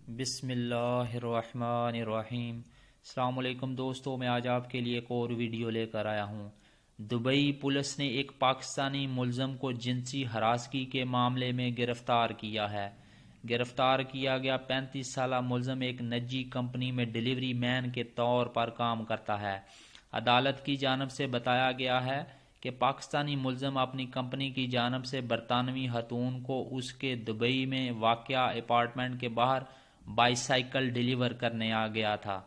بسم اللہ الرحمن الرحیم۔ السلام علیکم دوستو، میں آج آپ کے لیے ایک اور ویڈیو لے کر آیا ہوں۔ دبئی پولیس نے ایک پاکستانی ملزم کو جنسی ہراسگی کے معاملے میں گرفتار کیا ہے۔ گرفتار کیا گیا 35 سالہ ملزم ایک نجی کمپنی میں ڈیلیوری مین کے طور پر کام کرتا ہے۔ عدالت کی جانب سے بتایا گیا ہے کہ پاکستانی ملزم اپنی کمپنی کی جانب سے برطانوی خاتون کو اس کے دبئی میں واقع اپارٹمنٹ کے باہر بائی سائیکل ڈیلیور کرنے آ گیا تھا،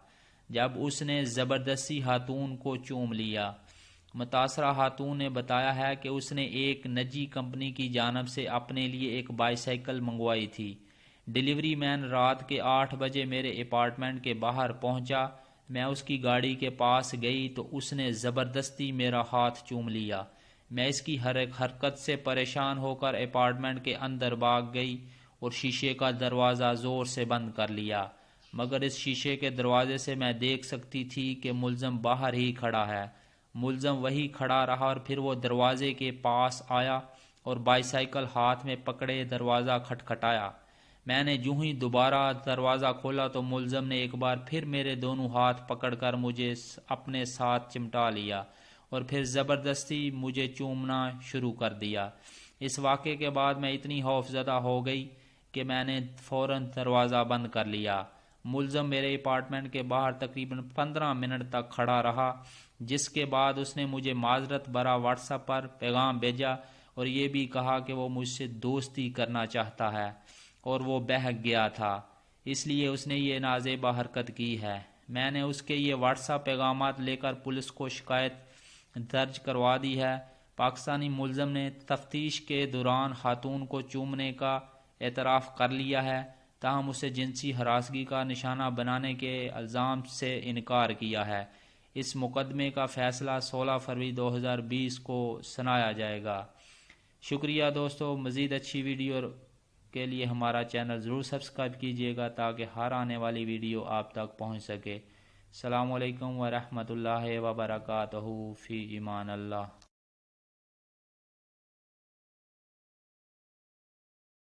جب اس نے زبردستی خاتون کو چوم لیا۔ متاثرہ خاتون نے بتایا ہے کہ اس نے ایک نجی کمپنی کی جانب سے اپنے لیے ایک بائی سائیکل منگوائی تھی۔ ڈیلیوری مین رات کے 8 بجے میرے اپارٹمنٹ کے باہر پہنچا۔ میں اس کی گاڑی کے پاس گئی تو اس نے زبردستی میرا ہاتھ چوم لیا۔ میں اس کی ہر ایک حرکت سے پریشان ہو کر اپارٹمنٹ کے اندر بھاگ گئی اور شیشے کا دروازہ زور سے بند کر لیا، مگر اس شیشے کے دروازے سے میں دیکھ سکتی تھی کہ ملزم باہر ہی کھڑا ہے۔ ملزم وہی کھڑا رہا اور پھر وہ دروازے کے پاس آیا اور بائی سائیکل ہاتھ میں پکڑے دروازہ کھٹکھٹایا۔ میں نے جو ہی دوبارہ دروازہ کھولا تو ملزم نے ایک بار پھر میرے دونوں ہاتھ پکڑ کر مجھے اپنے ساتھ چمٹا لیا اور پھر زبردستی مجھے چومنا شروع کر دیا۔ اس واقعے کے بعد میں اتنی خوفزدہ ہو گئی کہ میں نے فوراً دروازہ بند کر لیا۔ ملزم میرے اپارٹمنٹ کے باہر تقریباً 15 منٹ تک کھڑا رہا، جس کے بعد اس نے مجھے معذرت بھرا واٹس ایپ پر پیغام بھیجا اور یہ بھی کہا کہ وہ مجھ سے دوستی کرنا چاہتا ہے اور وہ بہک گیا تھا، اس لیے اس نے یہ نازیبا حرکت کی ہے۔ میں نے اس کے یہ واٹس ایپ پیغامات لے کر پولیس کو شکایت درج کروا دی ہے۔ پاکستانی ملزم نے تفتیش کے دوران خاتون کو چومنے کا اعتراف کر لیا ہے، تاہم اسے جنسی ہراسگی کا نشانہ بنانے کے الزام سے انکار کیا ہے۔ اس مقدمے کا فیصلہ 16 فروری 2020 کو سنایا جائے گا۔ شکریہ دوستو، مزید اچھی ویڈیو کے لیے ہمارا چینل ضرور سبسکرائب کیجیے گا تاکہ ہر آنے والی ویڈیو آپ تک پہنچ سکے۔ السلام علیکم ورحمۃ اللہ وبرکاتہ، فی امان اللہ۔